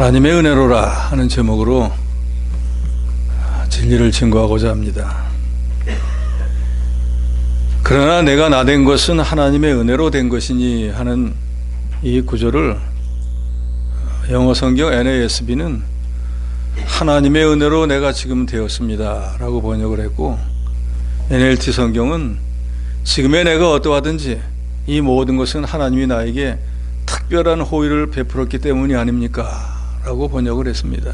하나님의 은혜로라 하는 제목으로 진리를 증거하고자 합니다. 그러나 내가 나된 것은 하나님의 은혜로 된 것이니 하는 이 구절을 영어 성경 NASB는 하나님의 은혜로 내가 지금 되었습니다 라고 번역을 했고, NLT 성경은 지금의 내가 어떠하든지 이 모든 것은 하나님이 나에게 특별한 호의를 베풀었기 때문이 아닙니까? 라고 번역을 했습니다.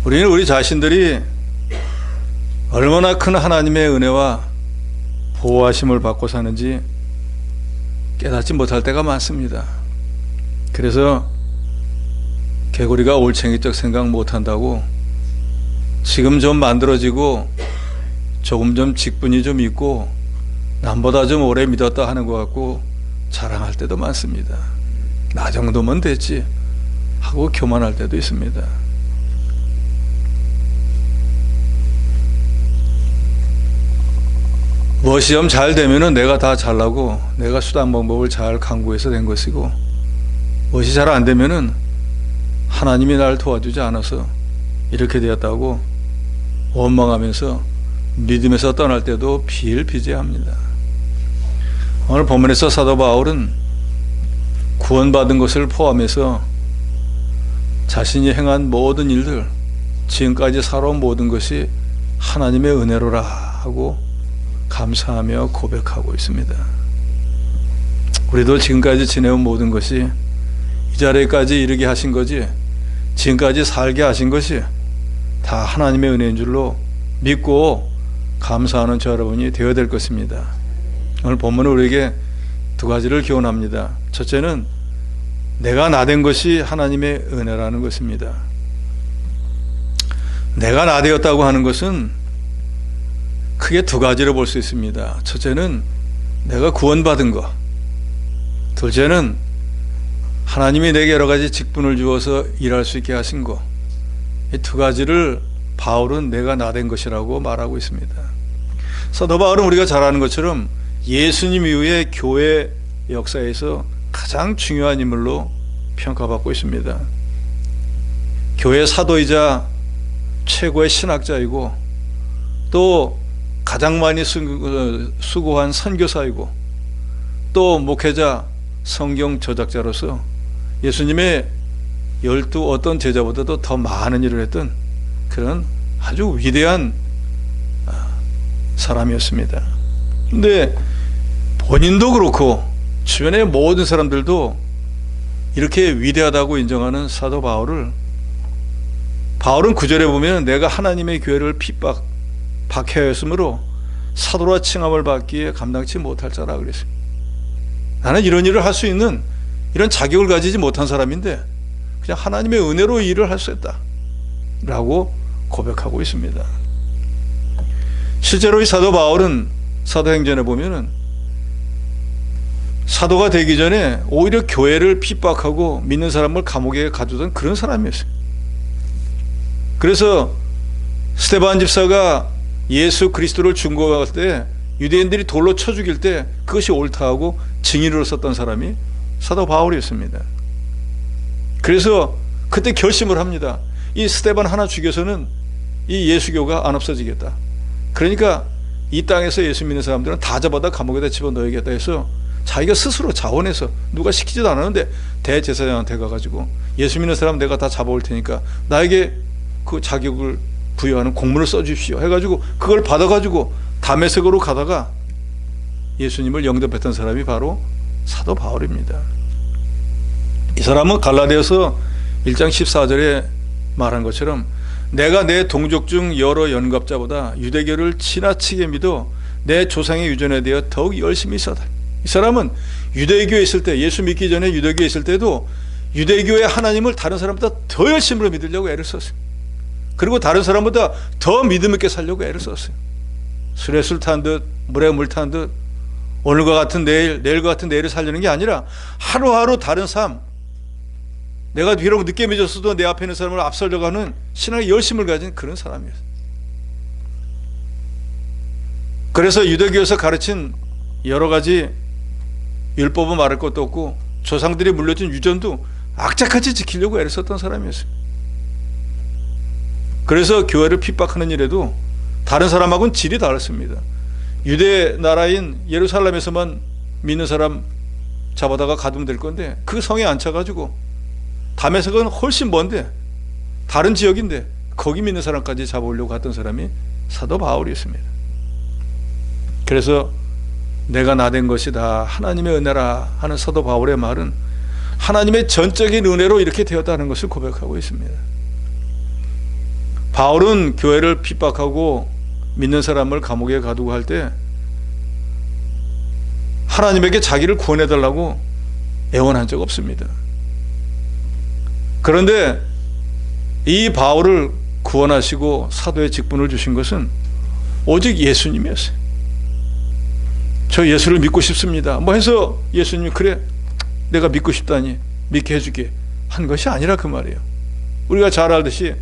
우리는 우리 자신들이 얼마나 큰 하나님의 은혜와 보호하심을 받고 사는지 깨닫지 못할 때가 많습니다. 그래서 개구리가 올챙이적 생각 못한다고 지금 좀 만들어지고 조금 좀 직분이 좀 있고 남보다 좀 오래 믿었다 하는 것 같고 자랑할 때도 많습니다. 나 정도면 됐지 하고 교만할 때도 있습니다. 무엇이 좀 잘 되면은 내가 다 잘나고 내가 수단 방법을 잘 강구해서 된 것이고, 무엇이 잘 안 되면은 하나님이 나를 도와주지 않아서 이렇게 되었다고 원망하면서 믿음에서 떠날 때도 비일비재합니다. 오늘 본문에서 사도 바울은 구원받은 것을 포함해서 자신이 행한 모든 일들, 지금까지 살아온 모든 것이 하나님의 은혜로라 하고 감사하며 고백하고 있습니다. 우리도 지금까지 지내온 모든 것이 이 자리까지 이르게 하신 거지, 지금까지 살게 하신 것이 다 하나님의 은혜인 줄로 믿고 감사하는 저 여러분이 되어야 될 것입니다. 오늘 본문은 우리에게 두 가지를 교훈합니다. 첫째는 내가 나된 것이 하나님의 은혜라는 것입니다. 내가 나되었다고 하는 것은 크게 두 가지로 볼 수 있습니다. 첫째는 내가 구원받은 것, 둘째는 하나님이 내게 여러 가지 직분을 주어서 일할 수 있게 하신 것. 이 두 가지를 바울은 내가 나된 것이라고 말하고 있습니다. 사도 바울은 우리가 잘 아는 것처럼 예수님 이후에 교회 역사에서 가장 중요한 인물로 평가받고 있습니다. 교회 사도이자 최고의 신학자이고 또 가장 많이 수고한 선교사이고 또 목회자, 성경 저작자로서 예수님의 12 어떤 제자보다도 더 많은 일을 했던 그런 아주 위대한 사람이었습니다. 근데 본인도 그렇고 주변의 모든 사람들도 이렇게 위대하다고 인정하는 사도 바울은 9절에 보면 내가 하나님의 교회를 박해하였으므로 사도라 칭함을 받기에 감당치 못할 자라 그랬습니다. 나는 이런 일을 할 수 있는 이런 자격을 가지지 못한 사람인데 그냥 하나님의 은혜로 일을 할 수 있다 라고 고백하고 있습니다. 실제로 이 사도 바울은 사도행전에 보면은 사도가 되기 전에 오히려 교회를 핍박하고 믿는 사람을 감옥에 가두던 그런 사람이었어요. 그래서 스데반 집사가 예수 그리스도를 증거할 때 유대인들이 돌로 쳐 죽일 때 그것이 옳다 하고 증인으로 썼던 사람이 사도 바울이었습니다. 그래서 그때 결심을 합니다. 이 스데반 하나 죽여서는 이 예수교가 안 없어지겠다. 그러니까 이 땅에서 예수 믿는 사람들은 다 잡아다 감옥에다 집어넣어야겠다 해서 자기가 스스로 자원해서, 누가 시키지도 않았는데 대제사장한테 가가지고 예수 믿는 사람 내가 다 잡아올 테니까 나에게 그 자격을 부여하는 공문을 써주십시오 해가지고 그걸 받아가지고 다메섹으로 가다가 예수님을 영접했던 사람이 바로 사도 바울입니다. 이 사람은 갈라디아서 1장 14절에 말한 것처럼 내가 내 동족 중 여러 연갑자보다 유대교를 지나치게 믿어 내 조상의 유전에 대해 더욱 열심히 있었다. 이 사람은 유대교에 있을 때, 예수 믿기 전에 유대교에 있을 때도 유대교의 하나님을 다른 사람보다 더 열심으로 믿으려고 애를 썼어요. 그리고 다른 사람보다 더 믿음 있게 살려고 애를 썼어요. 술에 술 탄 듯, 물에 물 탄 듯, 오늘과 같은 내일, 내일과 같은 내일을 살려는 게 아니라 하루하루 다른 삶, 내가 비록 늦게 믿었어도 내 앞에 있는 사람을 앞서려가는 신앙의 열심을 가진 그런 사람이었어요. 그래서 유대교에서 가르친 여러 가지 율법은 말할 것도 없고 조상들이 물려준 유전도 악착같이 지키려고 애를 썼던 사람이었습니다. 그래서 교회를 핍박하는 일에도 다른 사람하고는 질이 다릅니다. 유대 나라인 예루살렘에서만 믿는 사람 잡아다가 가두면 될 건데 그 성에 앉혀가지고 다메섹은 훨씬 먼데 다른 지역인데 거기 믿는 사람까지 잡아오려고 갔던 사람이 사도 바울이었습니다. 그래서 내가 나된 것이 다 하나님의 은혜라 하는 사도 바울의 말은 하나님의 전적인 은혜로 이렇게 되었다는 것을 고백하고 있습니다. 바울은 교회를 핍박하고 믿는 사람을 감옥에 가두고 할 때 하나님에게 자기를 구원해달라고 애원한 적 없습니다. 그런데 이 바울을 구원하시고 사도의 직분을 주신 것은 오직 예수님이었어요. 저 예수를 믿고 싶습니다. 뭐 해서 예수님이 그래 내가 믿고 싶다니 믿게 해주게 한 것이 아니라 그 말이에요. 우리가 잘 알듯이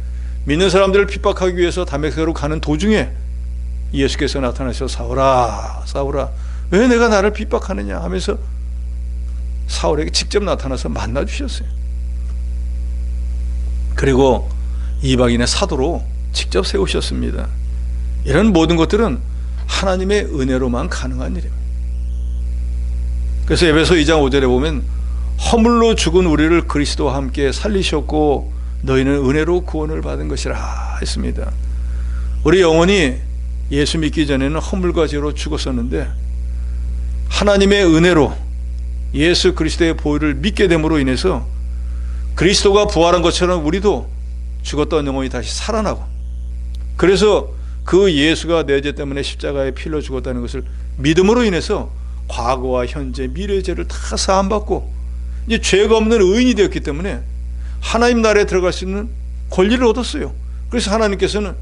믿는 사람들을 핍박하기 위해서 다메섹으로 가는 도중에 예수께서 나타나셔서 사울아 사울아 왜 내가 나를 핍박하느냐 하면서 사울에게 직접 나타나서 만나 주셨어요. 그리고 이방인의 사도로 직접 세우셨습니다. 이런 모든 것들은 하나님의 은혜로만 가능한 일입니다. 그래서 에베소 2장 5절에 보면 허물로 죽은 우리를 그리스도와 함께 살리셨고 너희는 은혜로 구원을 받은 것이라 했습니다. 우리 영혼이 예수 믿기 전에는 허물과 죄로 죽었었는데 하나님의 은혜로 예수 그리스도의 보혈을 믿게 됨으로 인해서 그리스도가 부활한 것처럼 우리도 죽었던 영혼이 다시 살아나고 그래서 그 예수가 내 죄 때문에 십자가에 피로 죽었다는 것을 믿음으로 인해서 과거와 현재 미래의 죄를 다 사함받고 이제 죄가 없는 의인이 되었기 때문에 하나님 나라에 들어갈 수 있는 권리를 얻었어요. 그래서 하나님께서는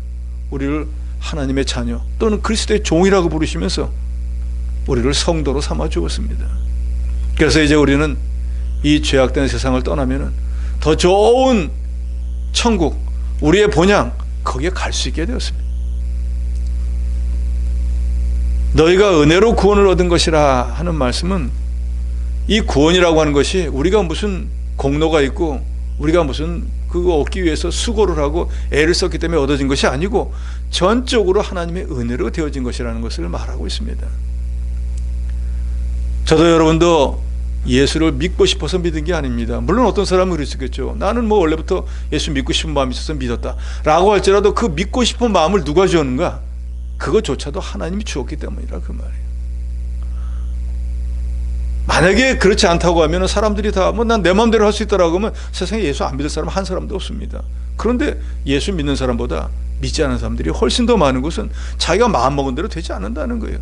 우리를 하나님의 자녀 또는 그리스도의 종이라고 부르시면서 우리를 성도로 삼아 주었습니다. 그래서 이제 우리는 이 죄악된 세상을 떠나면은 더 좋은 천국, 우리의 본향 거기에 갈 수 있게 되었습니다. 너희가 은혜로 구원을 얻은 것이라 하는 말씀은 이 구원이라고 하는 것이 우리가 무슨 공로가 있고 우리가 무슨 그거 얻기 위해서 수고를 하고 애를 썼기 때문에 얻어진 것이 아니고 전적으로 하나님의 은혜로 되어진 것이라는 것을 말하고 있습니다. 저도 여러분도 예수를 믿고 싶어서 믿은 게 아닙니다. 물론 어떤 사람은 그럴 수 있겠죠. 나는 뭐 원래부터 예수 믿고 싶은 마음이 있어서 믿었다 라고 할지라도 그 믿고 싶은 마음을 누가 주었는가? 그것조차도 하나님이 주었기 때문이라 그 말이에요. 만약에 그렇지 않다고 하면 사람들이 다 뭐 난 내 마음대로 할 수 있다라고 하면 세상에 예수 안 믿을 사람 한 사람도 없습니다. 그런데 예수 믿는 사람보다 믿지 않은 사람들이 훨씬 더 많은 것은 자기가 마음먹은 대로 되지 않는다는 거예요.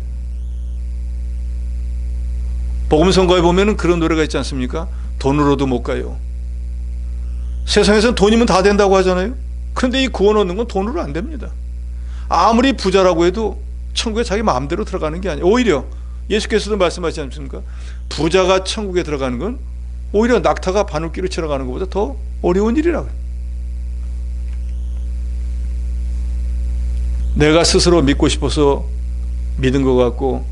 복음성가에 보면은 그런 노래가 있지 않습니까? 돈으로도 못 가요. 세상에서는 돈이면 다 된다고 하잖아요. 그런데 이 구원 얻는 건 돈으로 안 됩니다. 아무리 부자라고 해도 천국에 자기 마음대로 들어가는 게 아니에요. 오히려 예수께서도 말씀하시지 않습니까? 부자가 천국에 들어가는 건 오히려 낙타가 바늘귀를 치러 가는 것보다 더 어려운 일이라고요. 내가 스스로 믿고 싶어서 믿은 것 같고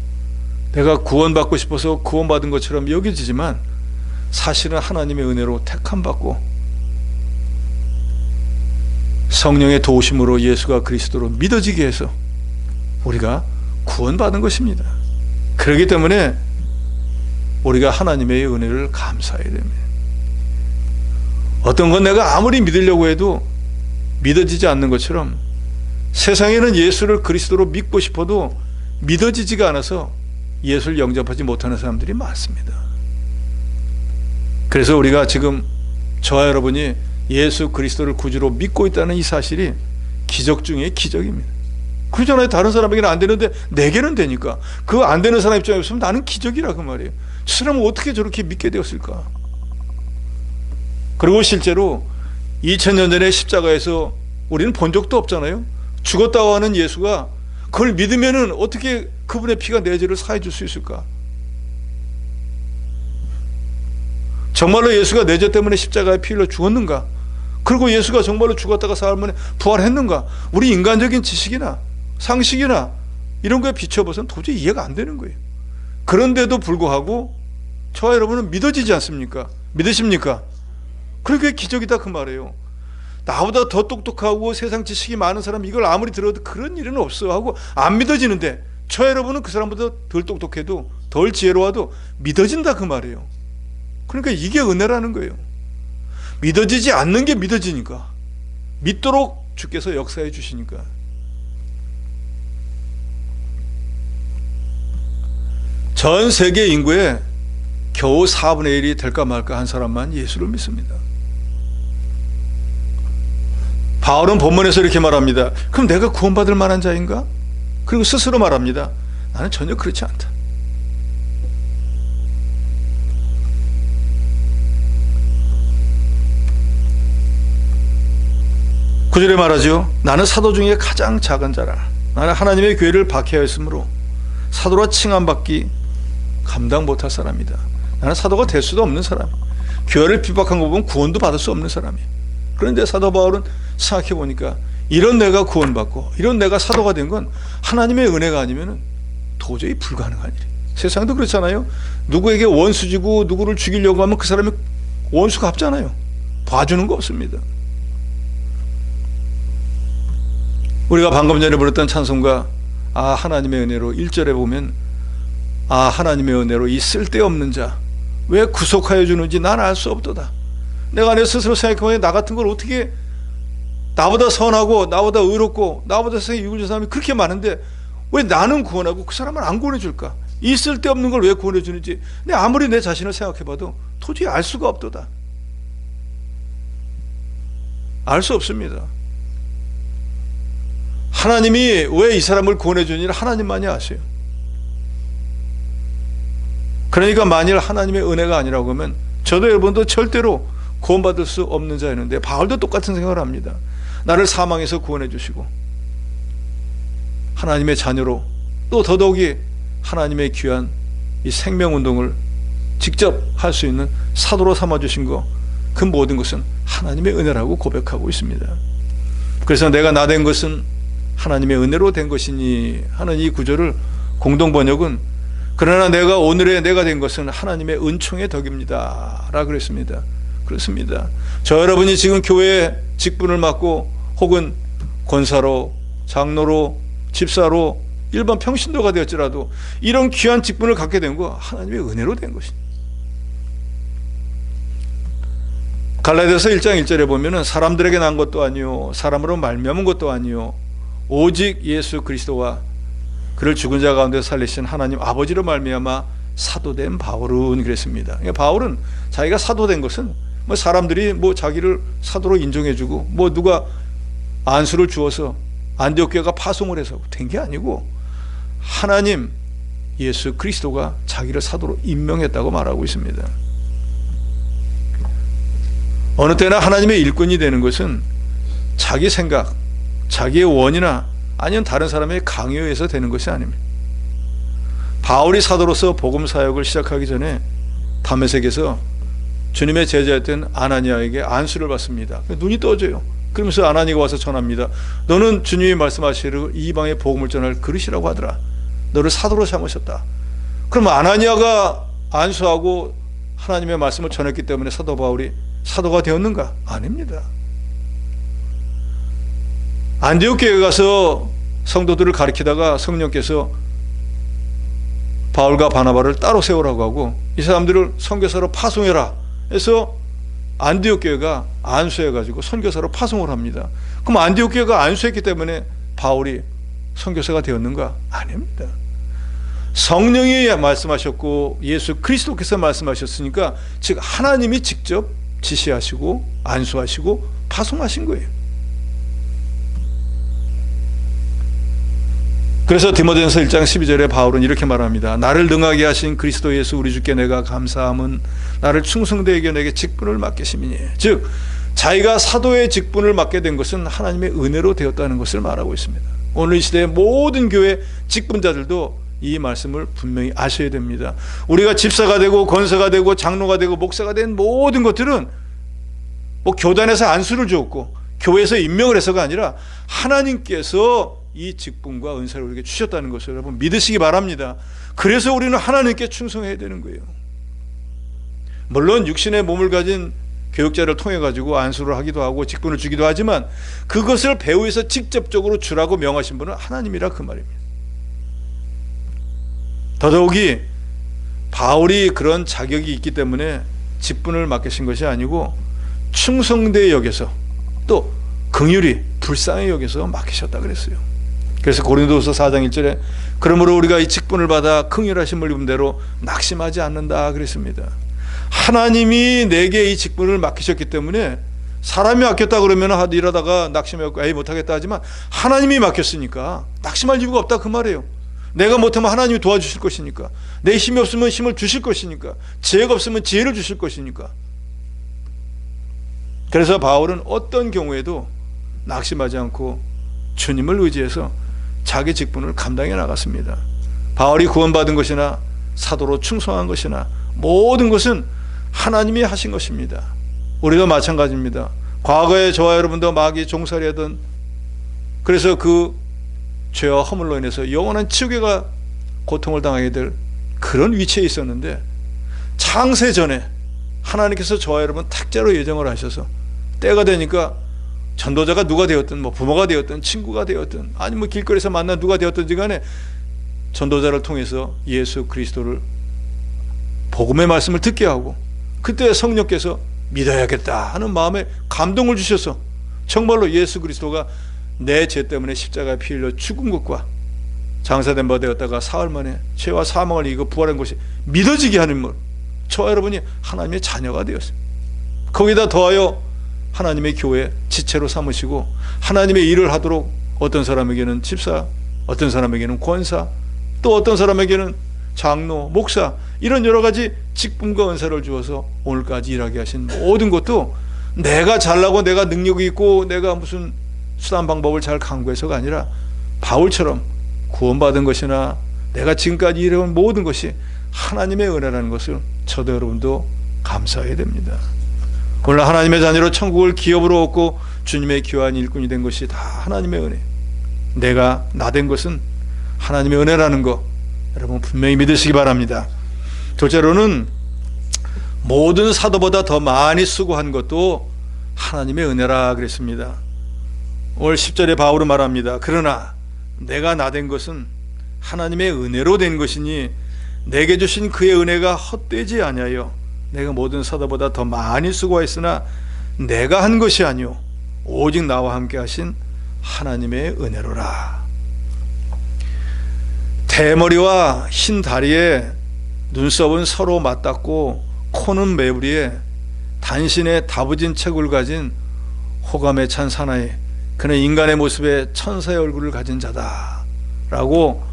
내가 구원받고 싶어서 구원받은 것처럼 여겨지지만 사실은 하나님의 은혜로 택함받고 성령의 도우심으로 예수가 그리스도로 믿어지게 해서 우리가 구원받은 것입니다. 그렇기 때문에 우리가 하나님의 은혜를 감사해야 됩니다. 어떤 건 내가 아무리 믿으려고 해도 믿어지지 않는 것처럼 세상에는 예수를 그리스도로 믿고 싶어도 믿어지지가 않아서 예수를 영접하지 못하는 사람들이 많습니다. 그래서 우리가 지금 저와 여러분이 예수 그리스도를 구주로 믿고 있다는 이 사실이 기적 중에 기적입니다. 그러잖아요. 다른 사람에게는 안 되는데 내게는 되니까 그 안 되는 사람 입장에 있으면 나는 기적이라 그 말이에요. 저 사람은 어떻게 저렇게 믿게 되었을까? 그리고 실제로 2000년 전에 십자가에서 우리는 본 적도 없잖아요. 죽었다고 하는 예수가 그걸 믿으면은 어떻게 그분의 피가 내 죄를 사해 줄 수 있을까? 정말로 예수가 내 죄 때문에 십자가에 피 흘려 죽었는가? 그리고 예수가 정말로 죽었다가 사흘 만에 부활했는가? 우리 인간적인 지식이나 상식이나 이런 거에 비춰봐서는 도저히 이해가 안 되는 거예요. 그런데도 불구하고 저와 여러분은 믿어지지 않습니까? 믿으십니까? 그게 기적이다 그 말이에요. 나보다 더 똑똑하고 세상 지식이 많은 사람 이걸 아무리 들어도 그런 일은 없어 하고 안 믿어지는데, 저 여러분은 그 사람보다 덜 똑똑해도 덜 지혜로워도 믿어진다 그 말이에요. 그러니까 이게 은혜라는 거예요. 믿어지지 않는 게 믿어지니까, 믿도록 주께서 역사해 주시니까. 전 세계 인구의 겨우 4분의 1이 될까 말까 한 사람만 예수를 믿습니다. 바울은 본문에서 이렇게 말합니다. 그럼 내가 구원받을 만한 자인가? 그리고 스스로 말합니다. 나는 전혀 그렇지 않다. 구절에 말하죠. 나는 사도 중에 가장 작은 자라. 나는 하나님의 교회를 박해하였으므로 사도라 칭함받기 감당 못할 사람이다. 나는 사도가 될 수도 없는 사람, 교회를 핍박한 거 보면 구원도 받을 수 없는 사람이에요. 그런데 사도 바울은 생각해 보니까 이런 내가 구원받고 이런 내가 사도가 된 건 하나님의 은혜가 아니면 도저히 불가능한 일이에요. 세상도 그렇잖아요. 누구에게 원수 지고 누구를 죽이려고 하면 그 사람이 원수 갚잖아요. 봐주는 거 없습니다. 우리가 방금 전에 부르던 찬송가 하나님의 은혜로 1절에 보면 하나님의 은혜로 이 쓸데없는 자 왜 구속하여 주는지 난 알 수 없도다. 내가 내 스스로 생각해보니 나 같은 걸 어떻게, 나보다 선하고 나보다 의롭고 나보다 세상에 이끌 사람이 그렇게 많은데 왜 나는 구원하고 그 사람은 안 구원해 줄까? 이 쓸데없는 걸 왜 구원해 주는지 근데 아무리 내 자신을 생각해봐도 도저히 알 수가 없도다. 알 수 없습니다. 하나님이 왜 이 사람을 구원해 주는지를 하나님만이 아세요. 그러니까 만일 하나님의 은혜가 아니라고 하면 저도 여러분도 절대로 구원받을 수 없는 자였는데, 바울도 똑같은 생각을 합니다. 나를 사망에서 구원해 주시고 하나님의 자녀로 또 더더욱이 하나님의 귀한 이 생명운동을 직접 할 수 있는 사도로 삼아주신 거, 그 모든 것은 하나님의 은혜라고 고백하고 있습니다. 그래서 내가 나 된 것은 하나님의 은혜로 된 것이니 하는 이 구절을 공동번역은 그러나 내가 오늘의 내가 된 것은 하나님의 은총의 덕입니다 라고 그랬습니다. 그렇습니다. 저 여러분이 지금 교회에 직분을 맡고 혹은 권사로, 장로로, 집사로, 일반 평신도가 되었지라도 이런 귀한 직분을 갖게 된 거 하나님의 은혜로 된 것입니다. 갈라디아서 1장 1절에 보면은 사람들에게 난 것도 아니요 사람으로 말미암은 것도 아니요 오직 예수 그리스도와 그를 죽은 자 가운데 살리신 하나님 아버지로 말미암아 사도된 바울은 그랬습니다. 그러니까 바울은 자기가 사도된 것은 뭐 사람들이 뭐 자기를 사도로 인정해주고 뭐 누가 안수를 주어서 안디옥 교회가 파송을 해서 된 게 아니고 하나님 예수 그리스도가 자기를 사도로 임명했다고 말하고 있습니다. 어느 때나 하나님의 일꾼이 되는 것은 자기 생각, 자기의 원이나 아니면 다른 사람의 강요에 의해서 되는 것이 아닙니다. 바울이 사도로서 복음 사역을 시작하기 전에 다메섹에서 주님의 제자였던 아나니아에게 안수를 받습니다. 눈이 떠져요. 그러면서 아나니아가 와서 전합니다. 너는 주님이 말씀하시기를 이방의 복음을 전할 그릇이라고 하더라. 너를 사도로 삼으셨다. 그럼 아나니아가 안수하고 하나님의 말씀을 전했기 때문에 사도 바울이 사도가 되었는가? 아닙니다. 안디옥 교회에 가서 성도들을 가리키다가 성령께서 바울과 바나바를 따로 세우라고 하고 이 사람들을 선교사로 파송해라 해서 안디옥 교회가 안수해가지고 선교사로 파송을 합니다. 그럼 안디옥 교회가 안수했기 때문에 바울이 선교사가 되었는가? 아닙니다. 성령이 말씀하셨고 예수 그리스도께서 말씀하셨으니까 즉 하나님이 직접 지시하시고 안수하시고 파송하신 거예요. 그래서 디모데전서 1장 12절에 바울은 이렇게 말합니다. 나를 능하게 하신 그리스도 예수 우리 주께 내가 감사함은 나를 충성되게 여겨 내게 직분을 맡기심이니. 즉 자기가 사도의 직분을 맡게 된 것은 하나님의 은혜로 되었다는 것을 말하고 있습니다. 오늘 이 시대의 모든 교회 직분자들도 이 말씀을 분명히 아셔야 됩니다. 우리가 집사가 되고 권사가 되고 장로가 되고 목사가 된 모든 것들은 뭐 교단에서 안수를 주었고 교회에서 임명을 해서가 아니라 하나님께서 이 직분과 은사를 우리에게 주셨다는 것을 여러분 믿으시기 바랍니다. 그래서 우리는 하나님께 충성해야 되는 거예요. 물론 육신의 몸을 가진 교육자를 통해 가지고 안수를 하기도 하고 직분을 주기도 하지만 그것을 배후에서 직접적으로 주라고 명하신 분은 하나님이라 그 말입니다. 더더욱이 바울이 그런 자격이 있기 때문에 직분을 맡기신 것이 아니고 충성되게 여겨서 또 긍휼히 불쌍히 여겨서 맡기셨다 그랬어요. 그래서 고린도후서 4장 1절에 그러므로 우리가 이 직분을 받아 긍휼하심을 입은 대로 낙심하지 않는다 그랬습니다. 하나님이 내게 이 직분을 맡기셨기 때문에 사람이 맡겼다 그러면 일하다가 낙심해갖고 에이 못하겠다 하지만 하나님이 맡겼으니까 낙심할 이유가 없다 그 말이에요. 내가 못하면 하나님이 도와주실 것이니까, 내 힘이 없으면 힘을 주실 것이니까, 지혜가 없으면 지혜를 주실 것이니까. 그래서 바울은 어떤 경우에도 낙심하지 않고 주님을 의지해서 자기 직분을 감당해 나갔습니다. 바울이 구원받은 것이나 사도로 충성한 것이나 모든 것은 하나님이 하신 것입니다. 우리도 마찬가지입니다. 과거에 저와 여러분도 마귀 종살이하던, 그래서 그 죄와 허물로 인해서 영원한 지옥에가 고통을 당하게 될 그런 위치에 있었는데 창세 전에 하나님께서 저와 여러분 택자로 예정을 하셔서 때가 되니까 전도자가 누가 되었든 부모가 되었든 친구가 되었든 아니면 길거리에서 만난 누가 되었든지 간에 전도자를 통해서 예수 그리스도를 복음의 말씀을 듣게 하고 그때 성령께서 믿어야겠다 하는 마음에 감동을 주셔서 정말로 예수 그리스도가 내 죄 때문에 십자가에 피 흘려 죽은 것과 장사된 바 되었다가 사흘 만에 죄와 사망을 이기고 부활한 것이 믿어지게 하는 물, 저와 여러분이 하나님의 자녀가 되었습니다. 거기다 더하여 하나님의 교회 지체로 삼으시고 하나님의 일을 하도록 어떤 사람에게는 집사, 어떤 사람에게는 권사, 또 어떤 사람에게는 장로, 목사, 이런 여러 가지 직분과 은사를 주어서 오늘까지 일하게 하신 모든 것도 내가 잘나고 내가 능력이 있고 내가 무슨 수단 방법을 잘 강구해서가 아니라 바울처럼 구원받은 것이나 내가 지금까지 일해온 모든 것이 하나님의 은혜라는 것을 저도 여러분도 감사해야 됩니다. 오늘 하나님의 자녀로 천국을 기업으로 얻고 주님의 귀한 일꾼이 된 것이 다 하나님의 은혜, 내가 나 된 것은 하나님의 은혜라는 거 여러분 분명히 믿으시기 바랍니다. 둘째로는 모든 사도보다 더 많이 수고한 것도 하나님의 은혜라 그랬습니다. 오늘 10절에 바울은 말합니다. 그러나 내가 나 된 것은 하나님의 은혜로 된 것이니 내게 주신 그의 은혜가 헛되지 아니하여 내가 모든 사도보다 더 많이 수고했으나 내가 한 것이 아니오 오직 나와 함께 하신 하나님의 은혜로라. 대머리와 흰 다리에 눈썹은 서로 맞닿고 코는 매부리에 단신에 다부진 체구를 가진 호감에 찬 사나이, 그는 인간의 모습에 천사의 얼굴을 가진 자다 라고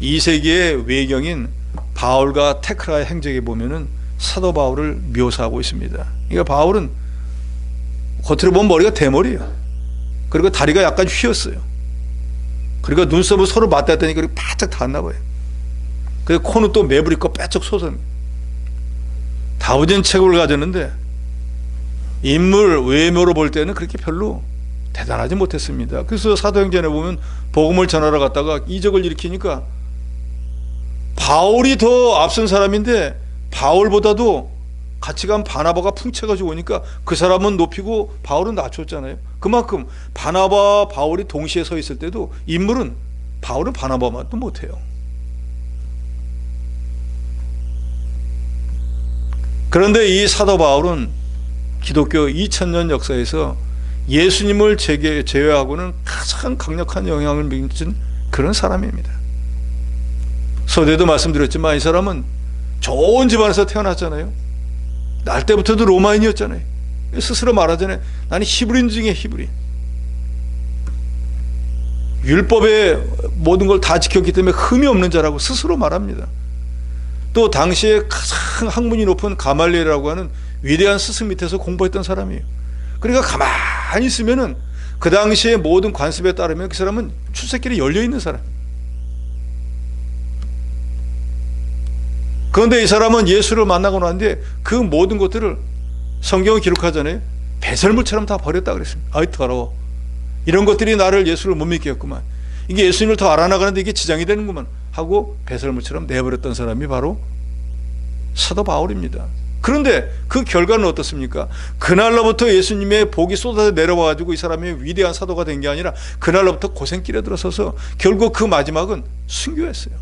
2세기의 외경인 바울과 테크라의 행적에 보면은 사도 바울을 묘사하고 있습니다. 그러니까 바울은 겉으로 보면 머리가 대머리예요. 그리고 다리가 약간 휘었어요. 그리고 눈썹을 서로 맞닿았다니까 바짝 닿았나 봐요. 그리고 코는 또 매부리 거 빼쩍 솟은 다부진 체구를 가졌는데 인물 외모로 볼 때는 그렇게 별로 대단하지 못했습니다. 그래서 사도행전에 보면 복음을 전하러 갔다가 이적을 일으키니까 바울이 더 앞선 사람인데 바울보다도 같이 간 바나바가 풍채가지고 오니까 그 사람은 높이고 바울은 낮췄잖아요. 그만큼 바나바와 바울이 동시에 서 있을 때도 인물은 바울은 바나바만도 못해요. 그런데 이 사도 바울은 기독교 2000년 역사에서 예수님을 제외하고는 가장 강력한 영향을 미친 그런 사람입니다. 서두에도 말씀드렸지만 이 사람은 좋은 집안에서 태어났잖아요. 날 때부터도 로마인이었잖아요. 스스로 말하잖아요. 나는 히브리인 중에 히브리. 율법의 모든 걸 다 지켰기 때문에 흠이 없는 자라고 스스로 말합니다. 또 당시에 가장 학문이 높은 가말리엘이라고 하는 위대한 스승 밑에서 공부했던 사람이에요. 그러니까 가만히 있으면은 그 당시에 모든 관습에 따르면 그 사람은 출세길이 열려있는 사람. 그런데 이 사람은 예수를 만나고 났는데 그 모든 것들을 성경을 기록하잖아요. 배설물처럼 다 버렸다 그랬습니다. 아이 더러워. 이런 것들이 나를 예수를 못 믿게 했구만. 이게 예수님을 더 알아나가는데 이게 지장이 되는구만 하고 배설물처럼 내버렸던 사람이 바로 사도 바울입니다. 그런데 그 결과는 어떻습니까? 그날로부터 예수님의 복이 쏟아져 내려와가지고 이 사람이 위대한 사도가 된 게 아니라 그날로부터 고생길에 들어서서 결국 그 마지막은 순교했어요.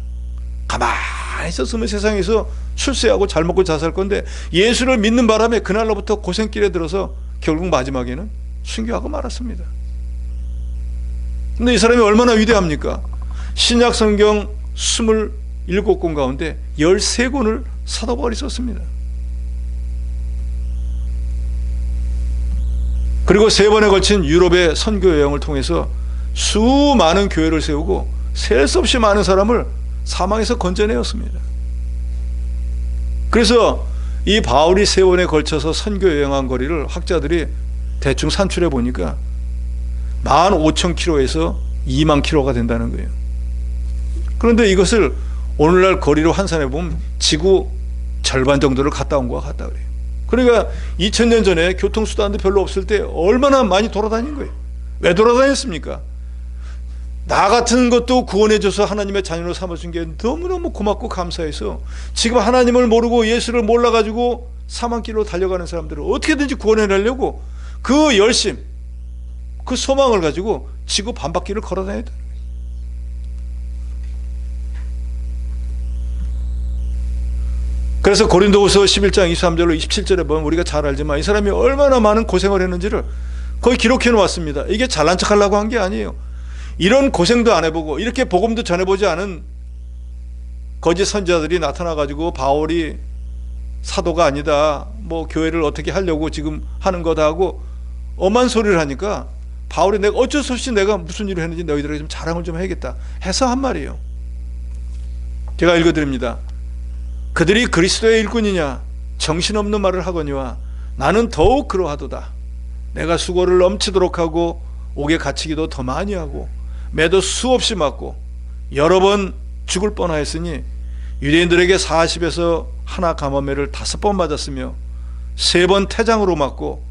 가만히 있었으면 세상에서 출세하고 잘 먹고 잘 살 건데 예수를 믿는 바람에 그날로부터 고생길에 들어서 결국 마지막에는 순교하고 말았습니다. 근데 이 사람이 얼마나 위대합니까? 신약 성경 27권 가운데 13권을 사도 바울이 썼습니다. 그리고 3번에 걸친 유럽의 선교 여행을 통해서 수많은 교회를 세우고 셀 수 없이 많은 사람을 사망에서 건져내었습니다. 그래서 이 바울이 3번에 걸쳐서 선교 여행한 거리를 학자들이 대충 산출해 보니까 15,000km에서 20,000km가 된다는 거예요. 그런데 이것을 오늘날 거리로 환산해 보면 지구 절반 정도를 갔다 온 거와 같다 그래요. 그러니까 2000년 전에 교통수단도 별로 없을 때 얼마나 많이 돌아다닌 거예요. 왜 돌아다녔습니까? 나 같은 것도 구원해줘서 하나님의 자녀로 삼아준 게 너무너무 고맙고 감사해서 지금 하나님을 모르고 예수를 몰라가지고 사망길로 달려가는 사람들을 어떻게든지 구원해내려고 그 열심, 그 소망을 가지고 지구 반바퀴를 걸어다녔다. 그래서 고린도후서 11장 23절로 27절에 보면 우리가 잘 알지만 이 사람이 얼마나 많은 고생을 했는지를 거의 기록해 놓았습니다. 이게 잘난 척하려고 한 게 아니에요. 이런 고생도 안 해보고 이렇게 복음도 전해보지 않은 거짓 선지자들이 나타나가지고 바울이 사도가 아니다, 뭐 교회를 어떻게 하려고 지금 하는 거다 하고 엄한 소리를 하니까 바울이 내가 어쩔 수 없이 내가 무슨 일을 했는지 너희들에게 좀 자랑을 좀 해야겠다 해서 한 말이에요. 제가 읽어드립니다. 그들이 그리스도의 일꾼이냐 정신없는 말을 하거니와 나는 더욱 그러하도다. 내가 수고를 넘치도록 하고 옥에 갇히기도 더 많이 하고 매도 수없이 맞고 여러 번 죽을 뻔하였으니 유대인들에게 40에서 하나 감화매를 5번 맞았으며 3번 태장으로 맞고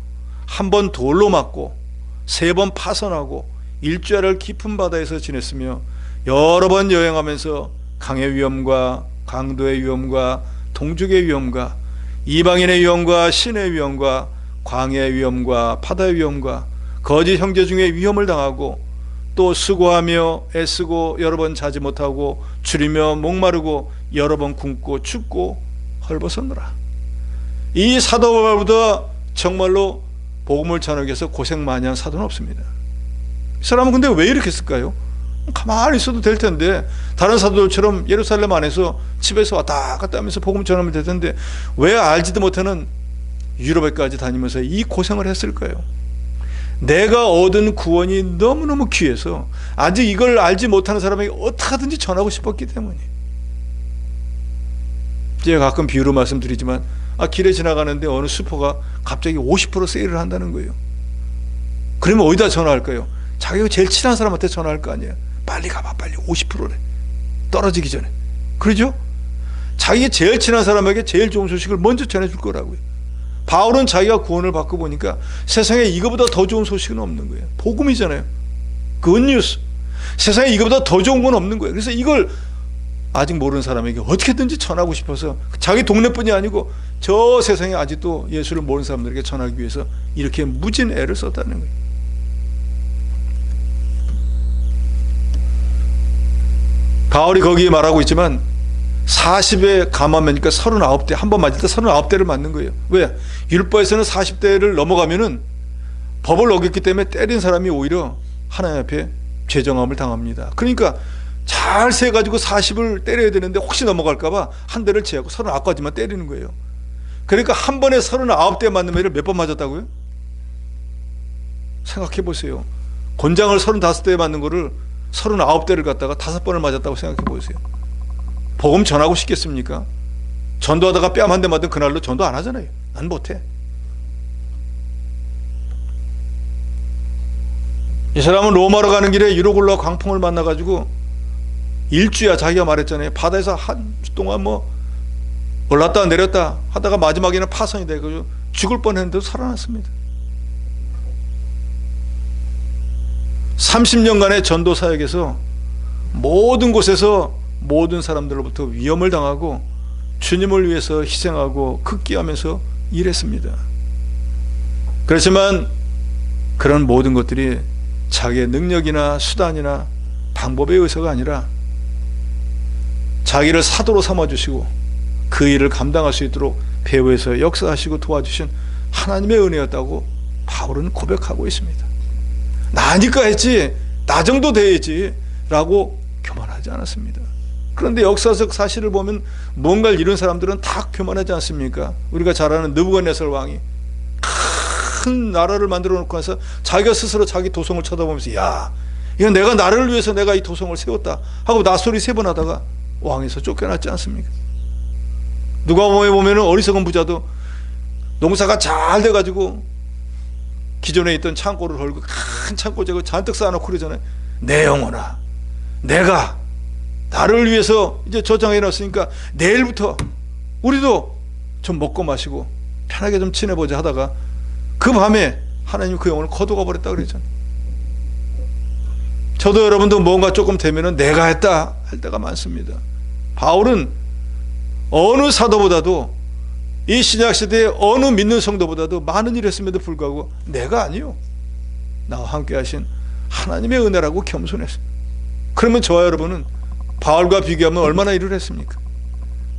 1번 돌로 맞고 3번 파선하고 일주일을 깊은 바다에서 지냈으며 여러 번 여행하면서 강의 위험과 강도의 위험과 동족의 위험과 이방인의 위험과 신의 위험과 광야의 위험과 바다의 위험과 거짓 형제 중에 위험을 당하고 또 수고하며 애쓰고 여러 번 자지 못하고 줄이며 목마르고 여러 번 굶고 춥고 헐벗었노라. 이 사도 바울보다 정말로 복음을 전하기 위해서 고생 많이 한 사도는 없습니다. 이 사람은 근데 왜 이렇게 했을까요? 가만히 있어도 될 텐데 다른 사도들처럼 예루살렘 안에서 집에서 왔다 갔다 하면서 복음 전하면 될 텐데 왜 알지도 못하는 유럽에까지 다니면서 이 고생을 했을까요? 내가 얻은 구원이 너무너무 귀해서 아직 이걸 알지 못하는 사람에게 어떻게든지 전하고 싶었기 때문이에요. 제가 가끔 비유로 말씀드리지만 길에 지나가는데 어느 슈퍼가 갑자기 50% 세일을 한다는 거예요. 그러면 어디다 전화할까요? 자기가 제일 친한 사람한테 전화할 거 아니에요. 빨리 가봐, 빨리 50%래 떨어지기 전에. 그러죠? 자기 제일 친한 사람에게 제일 좋은 소식을 먼저 전해줄 거라고요. 바울은 자기가 구원을 받고 보니까 세상에 이거보다 더 좋은 소식은 없는 거예요. 복음이잖아요. 굿뉴스. 세상에 이거보다 더 좋은 건 없는 거예요. 그래서 이걸 아직 모르는 사람에게 어떻게든지 전하고 싶어서 자기 동네뿐이 아니고 저 세상에 아직도 예수를 모르는 사람들에게 전하기 위해서 이렇게 무진 애를 썼다는 거예요. 바울이 거기에 말하고 있지만 40에 감하면니까 39대, 한 번 맞을 때 39대를 맞는 거예요. 왜? 율법에서는 40대를 넘어가면은 법을 어겼기 때문에 때린 사람이 오히려 하나님 앞에 죄정함을 당합니다. 그러니까 잘 세가지고 40을 때려야 되는데 혹시 넘어갈까봐 한 대를 제하고 39까지만 때리는 거예요. 그러니까 한 번에 39대 맞는 애를 몇 번 맞았다고요? 생각해 보세요. 권장을 35대에 맞는 거를 39대를 갖다가 5번을 맞았다고 생각해 보세요. 복음 전하고 싶겠습니까? 전도하다가 뺨 한 대 맞은 그날로 전도 안 하잖아요. 난 못해. 이 사람은 로마로 가는 길에 유로굴라 광풍을 만나가지고 일주야, 자기가 말했잖아요. 바다에서 한 주 동안 뭐 올랐다 내렸다 하다가 마지막에는 파선이 되고 죽을 뻔했는데도 살아났습니다. 30년간의 전도 사역에서 모든 곳에서 모든 사람들로부터 위험을 당하고 주님을 위해서 희생하고 극기하면서 일했습니다. 그렇지만 그런 모든 것들이 자기의 능력이나 수단이나 방법의 의사가 아니라 자기를 사도로 삼아주시고 그 일을 감당할 수 있도록 배후에서 역사하시고 도와주신 하나님의 은혜였다고 바울은 고백하고 있습니다. 나니까 했지, 나 정도 돼야지 라고 교만하지 않았습니다. 그런데 역사적 사실을 보면 뭔가를 이룬 사람들은 다 교만하지 않습니까? 우리가 잘 아는 느부갓네살 왕이 큰 나라를 만들어 놓고 나서 자기가 스스로 자기 도성을 쳐다보면서, 야, 이건 내가 나를 위해서 내가 이 도성을 세웠다 하고 낯소리 3번 하다가 왕에서 쫓겨났지 않습니까? 누가복음에 보면은 어리석은 부자도 농사가 잘 돼가지고 기존에 있던 창고를 헐고 큰 창고 제거 잔뜩 쌓아놓고 그러잖아요. 내 영혼아, 내가 나를 위해서 이제 저장해 놨으니까 내일부터 우리도 좀 먹고 마시고 편하게 좀 지내보자 하다가 그 밤에 하나님 그 영혼을 거두어 버렸다 그랬잖아요. 저도 여러분도 뭔가 조금 되면은 내가 했다 할 때가 많습니다. 바울은 어느 사도보다도 이 신약시대의 어느 믿는 성도보다도 많은 일을 했음에도 불구하고 내가 아니요, 나와 함께 하신 하나님의 은혜라고 겸손했어요. 그러면 저와 여러분은 바울과 비교하면 얼마나 일을 했습니까?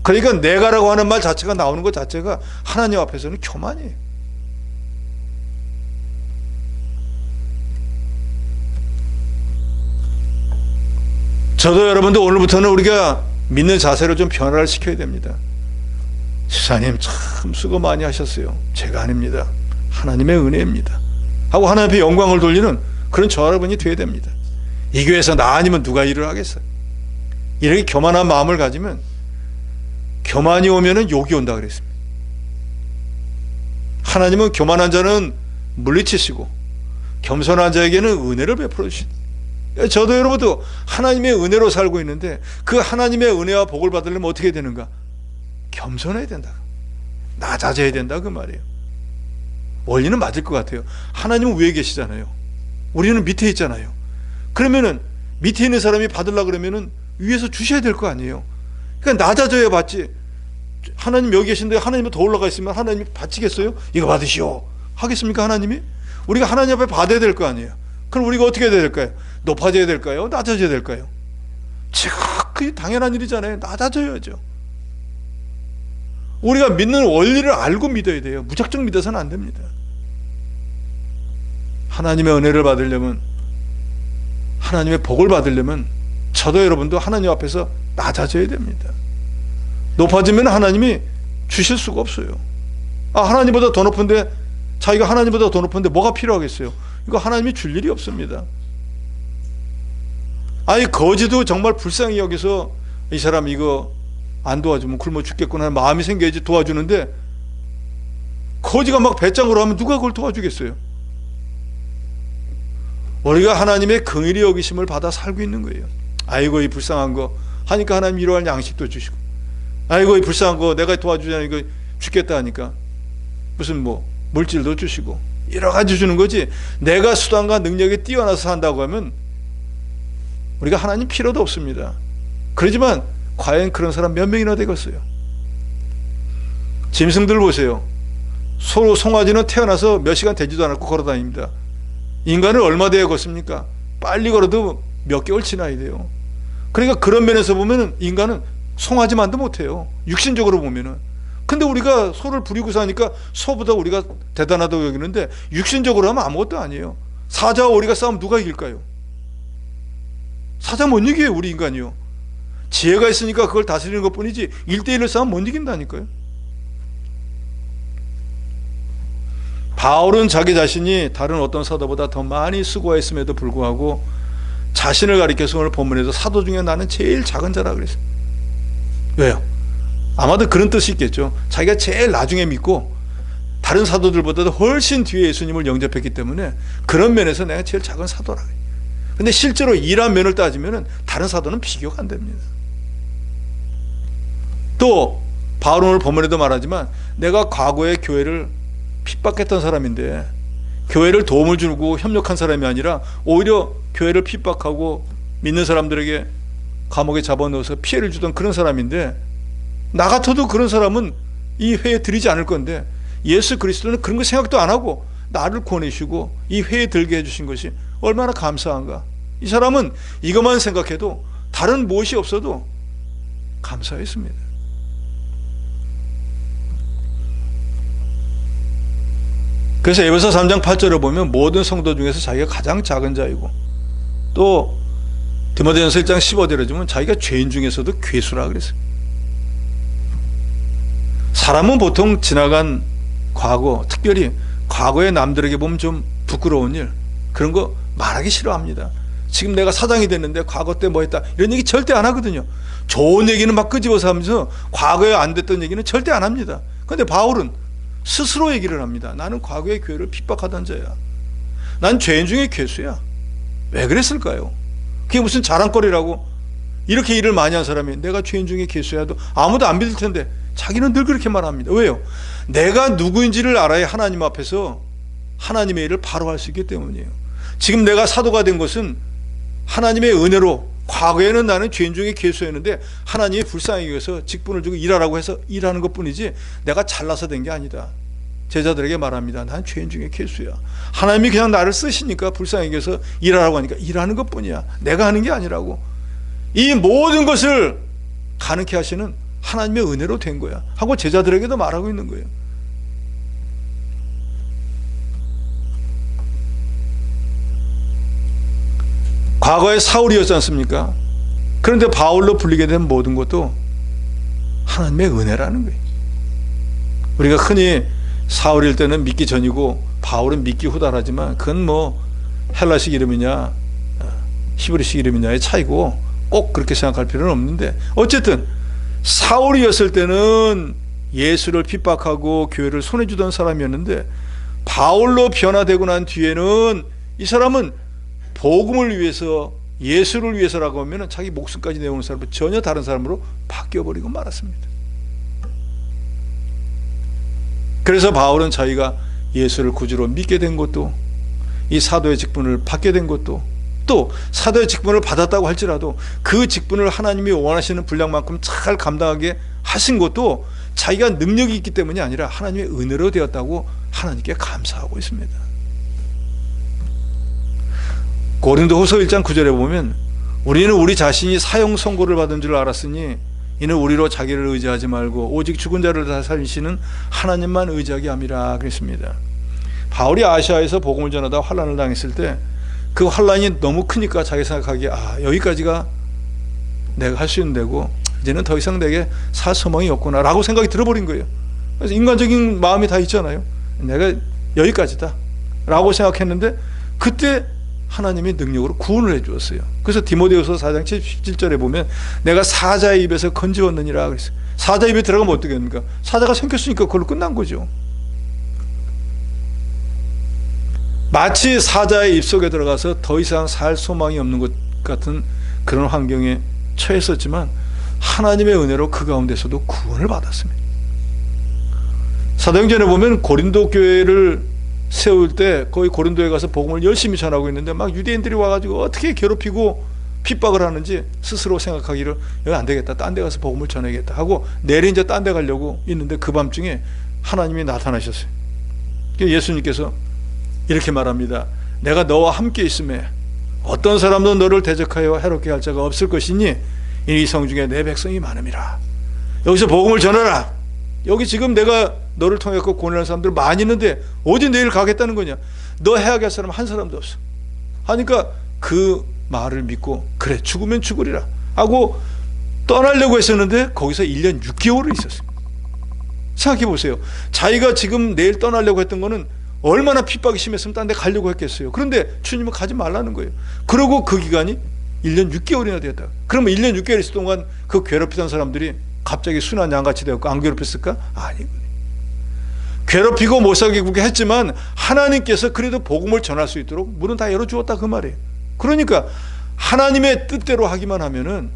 그러니까 내가라고 하는 말 자체가 나오는 것 자체가 하나님 앞에서는 교만이에요. 저도 여러분도 오늘부터는 우리가 믿는 자세를 좀 변화를 시켜야 됩니다. 지사님 참 수고 많이 하셨어요. 제가 아닙니다. 하나님의 은혜입니다 하고 하나님 앞에 영광을 돌리는 그런 저 여러분이 되어야 됩니다. 이 교회에서 나 아니면 누가 일을 하겠어요? 이렇게 교만한 마음을 가지면 교만이 오면은 욕이 온다 그랬습니다. 하나님은 교만한 자는 물리치시고 겸손한 자에게는 은혜를 베풀어 주신다. 저도 여러분도 하나님의 은혜로 살고 있는데 그 하나님의 은혜와 복을 받으려면 어떻게 되는가? 겸손해야 된다, 낮아져야 된다 그 말이에요. 원리는 맞을 것 같아요. 하나님은 위에 계시잖아요. 우리는 밑에 있잖아요. 그러면은 밑에 있는 사람이 받으려고 그러면은 위에서 주셔야 될 거 아니에요. 그러니까 낮아져야 받지. 하나님 여기 계신데 하나님이 더 올라가 있으면 하나님이 받치겠어요? 이거 받으시오 하겠습니까? 하나님이? 우리가 하나님 앞에 받아야 될 거 아니에요. 그럼 우리가 어떻게 해야 될까요? 높아져야 될까요? 낮아져야 될까요? 그게 당연한 일이잖아요. 낮아져야죠. 우리가 믿는 원리를 알고 믿어야 돼요. 무작정 믿어서는 안 됩니다. 하나님의 은혜를 받으려면, 하나님의 복을 받으려면 저도 여러분도 하나님 앞에서 낮아져야 됩니다. 높아지면 하나님이 주실 수가 없어요. 하나님보다 더 높은데, 자기가 하나님보다 더 높은데 뭐가 필요하겠어요? 이거 하나님이 줄 일이 없습니다. 아니 거지도 정말 불쌍히 여기서 이 사람 이거 안 도와주면 굶어 죽겠구나 하는 마음이 생겨야지 도와주는데, 거지가 막 배짱으로 하면 누가 그걸 도와주겠어요? 우리가 하나님의 긍휼히 여기심을 받아 살고 있는 거예요. 아이고 이 불쌍한 거 하니까 하나님 일용할 양식도 주시고, 아이고 이 불쌍한 거 내가 도와주잖아 이거 죽겠다 하니까 무슨 뭐 물질도 주시고 여러 가지 주는 거지. 내가 수단과 능력에 뛰어나서 산다고 하면 우리가 하나님 필요도 없습니다. 그러지만 과연 그런 사람 몇 명이나 되겠어요? 짐승들 보세요. 송아지는 태어나서 몇 시간 되지도 않았고 걸어다닙니다. 인간은 얼마 되어 걷습니까? 빨리 걸어도 몇 개월 지나야 돼요. 그러니까 그런 면에서 보면 인간은 송아지만도 못해요. 육신적으로 보면은. 근데 우리가 소를 부리고 사니까 소보다 우리가 대단하다고 여기는데 육신적으로 하면 아무것도 아니에요. 사자와 오리가 싸우면 누가 이길까요? 사자 못 이겨요. 우리 인간이요. 지혜가 있으니까 그걸 다스리는 것 뿐이지 1대1로 싸우면 못 이긴다니까요. 바울은 자기 자신이 다른 어떤 사도보다 더 많이 수고했음에도 불구하고 자신을 가리켜서 오늘 본문에서 사도 중에 나는 제일 작은 자라 그랬어요. 왜요? 아마도 그런 뜻이 있겠죠. 자기가 제일 나중에 믿고 다른 사도들보다도 훨씬 뒤에 예수님을 영접했기 때문에 그런 면에서 내가 제일 작은 사도라. 근데 실제로 일한 면을 따지면 다른 사도는 비교가 안 됩니다. 또 바울은 오늘 본문에도 말하지만 내가 과거에 교회를 핍박했던 사람인데 교회를 도움을 주고 협력한 사람이 아니라 오히려 교회를 핍박하고 믿는 사람들에게 감옥에 잡아넣어서 피해를 주던 그런 사람인데 나 같아도 그런 사람은 이 회에 들이지 않을 건데 예수 그리스도는 그런 거 생각도 안 하고 나를 권해주시고 이 회에 들게 해주신 것이 얼마나 감사한가. 이 사람은 이것만 생각해도 다른 무엇이 없어도 감사했습니다. 그래서 에베소 3장 8절을 보면 모든 성도 중에서 자기가 가장 작은 자이고, 또 디모데전서 1장 15절에 보면 자기가 죄인 중에서도 괴수라 그랬어요. 사람은 보통 지나간 과거, 특별히 과거의 남들에게 보면 좀 부끄러운 일, 그런 거 말하기 싫어합니다. 지금 내가 사장이 됐는데 과거 때 뭐 했다, 이런 얘기 절대 안 하거든요. 좋은 얘기는 막 끄집어서 하면서 과거에 안 됐던 얘기는 절대 안 합니다. 그런데 바울은 스스로 얘기를 합니다. 나는 과거의 교회를 핍박하던 자야. 난 죄인 중에 괴수야. 왜 그랬을까요? 그게 무슨 자랑거리라고? 이렇게 일을 많이 한 사람이 내가 죄인 중에 괴수야도 아무도 안 믿을 텐데 자기는 늘 그렇게 말합니다. 왜요? 내가 누구인지를 알아야 하나님 앞에서 하나님의 일을 바로 할 수 있기 때문이에요. 지금 내가 사도가 된 것은 하나님의 은혜로, 과거에는 나는 죄인 중에 괴수였는데 하나님이 불쌍히 여겨서 직분을 주고 일하라고 해서 일하는 것뿐이지 내가 잘나서 된 게 아니다. 제자들에게 말합니다. 난 죄인 중에 괴수야. 하나님이 그냥 나를 쓰시니까 불쌍히 여겨서 일하라고 하니까 일하는 것뿐이야. 내가 하는 게 아니라고. 이 모든 것을 가능케 하시는 하나님의 은혜로 된 거야 하고 제자들에게도 말하고 있는 거예요. 과거에 사울이었지 않습니까? 그런데 바울로 불리게 된 모든 것도 하나님의 은혜라는 거예요. 우리가 흔히 사울일 때는 믿기 전이고 바울은 믿기 후다라지만 그건 뭐 헬라식 이름이냐 히브리식 이름이냐의 차이고 꼭 그렇게 생각할 필요는 없는데, 어쨌든 사울이었을 때는 예수를 핍박하고 교회를 손해주던 사람이었는데 바울로 변화되고 난 뒤에는 이 사람은 복음을 위해서, 예수를 위해서라고 하면 자기 목숨까지 내오는 사람으로 전혀 다른 사람으로 바뀌어버리고 말았습니다. 그래서 바울은 자기가 예수를 구주로 믿게 된 것도, 이 사도의 직분을 받게 된 것도, 또 사도의 직분을 받았다고 할지라도 그 직분을 하나님이 원하시는 분량만큼 잘 감당하게 하신 것도 자기가 능력이 있기 때문이 아니라 하나님의 은혜로 되었다고 하나님께 감사하고 있습니다. 고린도후서 1장 9절에 보면 우리는 우리 자신이 사형 선고를 받은 줄 알았으니 이는 우리로 자기를 의지하지 말고 오직 죽은 자를 다 살리시는 하나님만 의지하게 함이라 그랬습니다. 바울이 아시아에서 복음을 전하다 환난을 당했을 때 그 환난이 너무 크니까 자기 생각하기에 여기까지가 내가 할 수 있는 데고 이제는 더 이상 내게 살 소망이 없구나 라고 생각이 들어버린 거예요. 그래서 인간적인 마음이 다 있잖아요. 내가 여기까지다 라고 생각했는데 그때 하나님이 능력으로 구원을 해 주었어요. 그래서 디모데후서 4장 17절에 보면 내가 사자의 입에서 건지었느니라 그랬어요. 사자 입에 들어가면 어떻게 됩니까? 사자가 생겼으니까 그걸로 끝난 거죠. 마치 사자의 입속에 들어가서 더 이상 살 소망이 없는 것 같은 그런 환경에 처했었지만 하나님의 은혜로 그 가운데서도 구원을 받았습니다. 사도행전에 보면 고린도 교회를 세울 때 거의 고린도에 가서 복음을 열심히 전하고 있는데 막 유대인들이 와가지고 어떻게 괴롭히고 핍박을 하는지 스스로 생각하기를 여기 안 되겠다, 딴 데 가서 복음을 전해야겠다 하고 내일 이제 딴 데 가려고 있는데 그 밤중에 하나님이 나타나셨어요. 예수님께서 이렇게 말합니다. 내가 너와 함께 있음에 어떤 사람도 너를 대적하여 해롭게 할 자가 없을 것이니 이 성 중에 내 백성이 많음이라. 여기서 복음을 전하라. 여기 지금 내가 너를 통해 구원하는 사람들 많이 있는데 어디 내일 가겠다는 거냐? 너 해야할 사람 한 사람도 없어 하니까 그 말을 믿고 그래 죽으면 죽으리라 하고 떠나려고 했었는데 거기서 1년 6개월을 있었어요. 생각해 보세요. 자기가 지금 내일 떠나려고 했던 거는 얼마나 핍박이 심했으면 딴 데 가려고 했겠어요. 그런데 주님은 가지 말라는 거예요. 그러고 그 기간이 1년 6개월이나 되었다. 그러면 1년 6개월 있을 동안 그 괴롭히던 사람들이 갑자기 순한 양같이 되었고 안 괴롭혔을까? 아니거든요. 괴롭히고 못 살게 했지만 하나님께서 그래도 복음을 전할 수 있도록 문은 다 열어주었다 그 말이에요. 그러니까 하나님의 뜻대로 하기만 하면은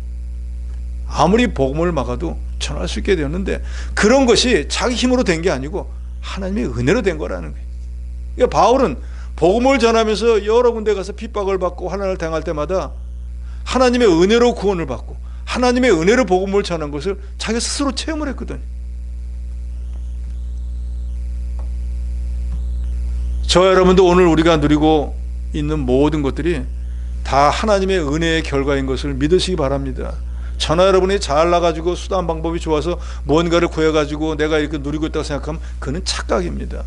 아무리 복음을 막아도 전할 수 있게 되었는데 그런 것이 자기 힘으로 된 게 아니고 하나님의 은혜로 된 거라는 거예요. 그러니까 바울은 복음을 전하면서 여러 군데 가서 핍박을 받고 환난을 당할 때마다 하나님의 은혜로 구원을 받고 하나님의 은혜로 복음을 전한 것을 자기가 스스로 체험을 했거든요. 저와 여러분도 오늘 우리가 누리고 있는 모든 것들이 다 하나님의 은혜의 결과인 것을 믿으시기 바랍니다. 저나 여러분이 잘나가지고 수단 방법이 좋아서 뭔가를 구해가지고 내가 이렇게 누리고 있다고 생각하면 그는 착각입니다.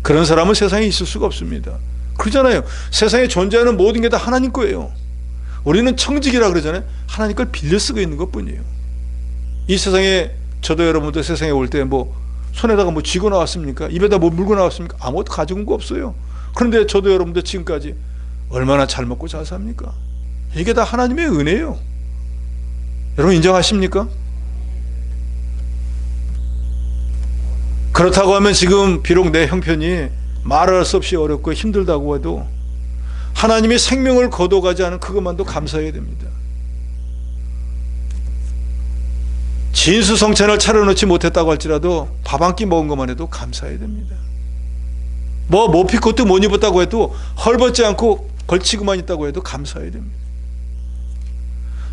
그런 사람은 세상에 있을 수가 없습니다. 그러잖아요. 세상에 존재하는 모든 게 다 하나님 거예요. 우리는 청직이라 그러잖아요. 하나님 걸 빌려 쓰고 있는 것뿐이에요. 이 세상에 저도 여러분도 세상에 올 때 뭐 손에다가 뭐 쥐고 나왔습니까? 입에다 뭐 물고 나왔습니까? 아무것도 가지고 온 거 없어요. 그런데 저도 여러분도 지금까지 얼마나 잘 먹고 잘 삽니까? 이게 다 하나님의 은혜예요. 여러분 인정하십니까? 그렇다고 하면 지금 비록 내 형편이 말할 수 없이 어렵고 힘들다고 해도 하나님의 생명을 거둬가지 않은 그것만도 감사해야 됩니다. 진수성찬을 차려놓지 못했다고 할지라도 밥 한 끼 먹은 것만 해도 감사해야 됩니다. 뭐 모피코트 못 입었다고 해도 헐벗지 않고 걸치고만 있다고 해도 감사해야 됩니다.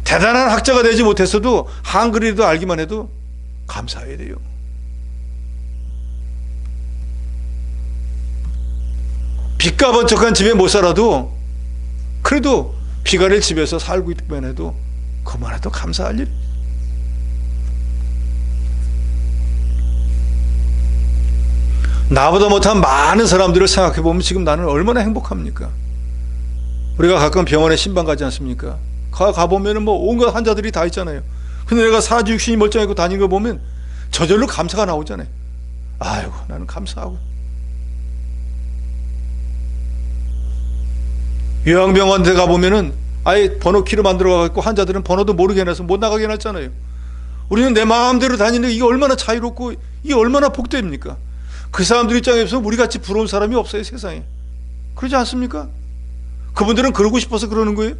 대단한 학자가 되지 못했어도 한글이라도 알기만 해도 감사해야 돼요. 빚가 번쩍한 집에 못 살아도 그래도 비가를 집에서 살고 있기만 해도 그만 해도 감사할 일. 나보다 못한 많은 사람들을 생각해 보면 지금 나는 얼마나 행복합니까? 우리가 가끔 병원에 신방 가지 않습니까? 가보면은 뭐 온갖 환자들이 다 있잖아요. 근데 내가 사지육신이 멀쩡하고 다니는 거 보면 저절로 감사가 나오잖아요. 아이고 나는 감사하고. 요양병원 데 가보면은 아예 번호키로 만들어가지고 환자들은 번호도 모르게 해놔서 못 나가게 해놨잖아요. 우리는 내 마음대로 다니는 게 이게 얼마나 자유롭고 이게 얼마나 복됩니까? 그 사람들 입장에서 우리같이 부러운 사람이 없어요 세상에. 그러지 않습니까? 그분들은 그러고 싶어서 그러는 거예요.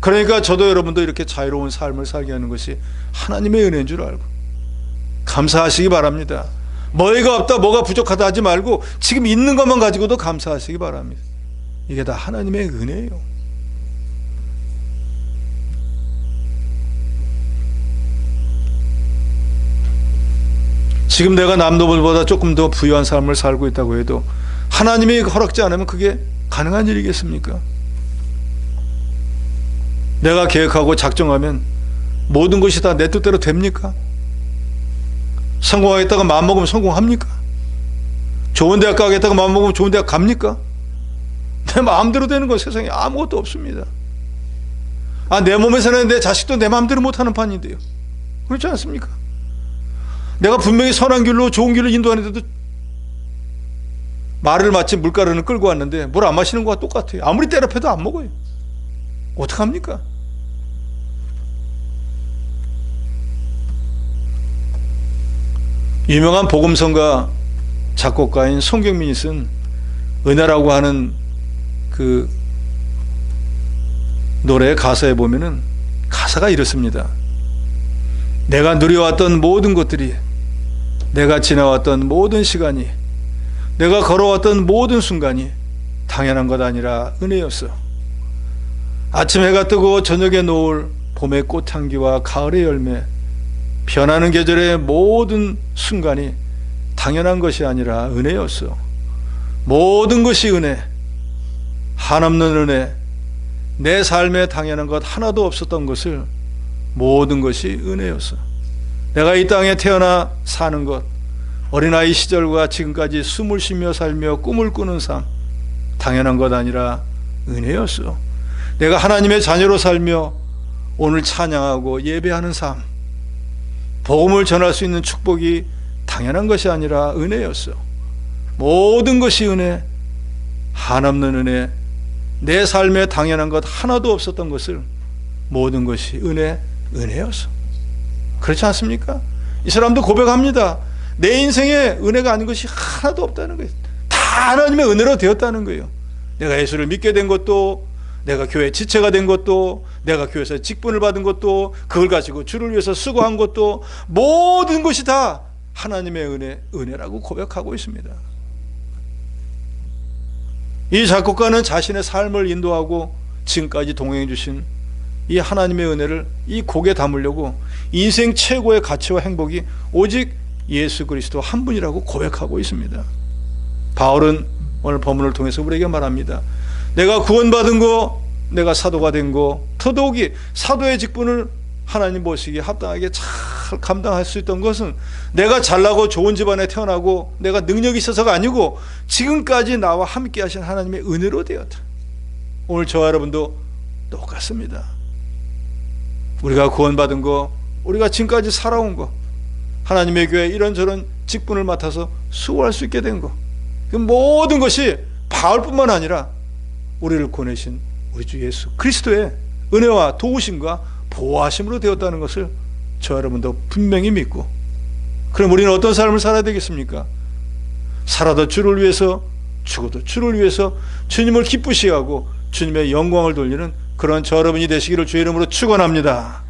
그러니까 저도 여러분도 이렇게 자유로운 삶을 살게 하는 것이 하나님의 은혜인 줄 알고 감사하시기 바랍니다. 뭐가 없다 뭐가 부족하다 하지 말고 지금 있는 것만 가지고도 감사하시기 바랍니다. 이게 다 하나님의 은혜예요. 지금 내가 남들보다 조금 더 부유한 삶을 살고 있다고 해도 하나님이 허락지 않으면 그게 가능한 일이겠습니까? 내가 계획하고 작정하면 모든 것이 다 내 뜻대로 됩니까? 성공하겠다가 마음먹으면 성공합니까? 좋은 대학 가겠다가 마음먹으면 좋은 대학 갑니까? 내 마음대로 되는 건 세상에 아무것도 없습니다. 내 몸에 사는 내 자식도 내 마음대로 못하는 판인데요. 그렇지 않습니까? 내가 분명히 선한 길로 좋은 길로 인도하는데도 말을 마치 물가루는 끌고 왔는데 물 안 마시는 거와 똑같아요. 아무리 때려패도 안 먹어요. 어떡합니까? 유명한 복음성가 작곡가인 송경민이 쓴 은혜라고 하는 그 노래 가사에 보면은 가사가 이렇습니다. 내가 누려왔던 모든 것들이, 내가 지나왔던 모든 시간이, 내가 걸어왔던 모든 순간이 당연한 것 아니라 은혜였어. 아침 해가 뜨고 저녁에 노을, 봄의 꽃향기와 가을의 열매, 변하는 계절의 모든 순간이 당연한 것이 아니라 은혜였어. 모든 것이 은혜, 한없는 은혜, 내 삶에 당연한 것 하나도 없었던 것을 모든 것이 은혜였어. 내가 이 땅에 태어나 사는 것, 어린아이 시절과 지금까지 숨을 쉬며 살며 꿈을 꾸는 삶, 당연한 것 아니라 은혜였어. 내가 하나님의 자녀로 살며 오늘 찬양하고 예배하는 삶, 복음을 전할 수 있는 축복이 당연한 것이 아니라 은혜였어. 모든 것이 은혜, 한없는 은혜, 내 삶에 당연한 것 하나도 없었던 것을 모든 것이 은혜였어. 그렇지 않습니까? 이 사람도 고백합니다. 내 인생에 은혜가 아닌 것이 하나도 없다는 거예요. 다 하나님의 은혜로 되었다는 거예요. 내가 예수를 믿게 된 것도, 내가 교회 지체가 된 것도, 내가 교회에서 직분을 받은 것도, 그걸 가지고 주를 위해서 수고한 것도, 모든 것이 다 하나님의 은혜라고 고백하고 있습니다. 이 작곡가는 자신의 삶을 인도하고 지금까지 동행해 주신 이 하나님의 은혜를 이 곡에 담으려고 인생 최고의 가치와 행복이 오직 예수 그리스도 한 분이라고 고백하고 있습니다. 바울은 오늘 본문을 통해서 우리에게 말합니다. 내가 구원받은 거, 내가 사도가 된 거, 더더욱이 사도의 직분을 하나님 보시기에 합당하게 잘 감당할 수 있던 것은 내가 잘나고 좋은 집안에 태어나고 내가 능력이 있어서가 아니고 지금까지 나와 함께 하신 하나님의 은혜로 되었다. 오늘 저와 여러분도 똑같습니다. 우리가 구원받은 거, 우리가 지금까지 살아온 거, 하나님의 교회 이런저런 직분을 맡아서 수고할 수 있게 된 거, 그 모든 것이 바울뿐만 아니라 우리를 보내신 우리 주 예수 그리스도의 은혜와 도우심과 보호하심으로 되었다는 것을 저 여러분도 분명히 믿고, 그럼 우리는 어떤 삶을 살아야 되겠습니까? 살아도 주를 위해서, 죽어도 주를 위해서 주님을 기쁘시게 하고 주님의 영광을 돌리는 그런 저 여러분이 되시기를 주의 이름으로 축원합니다.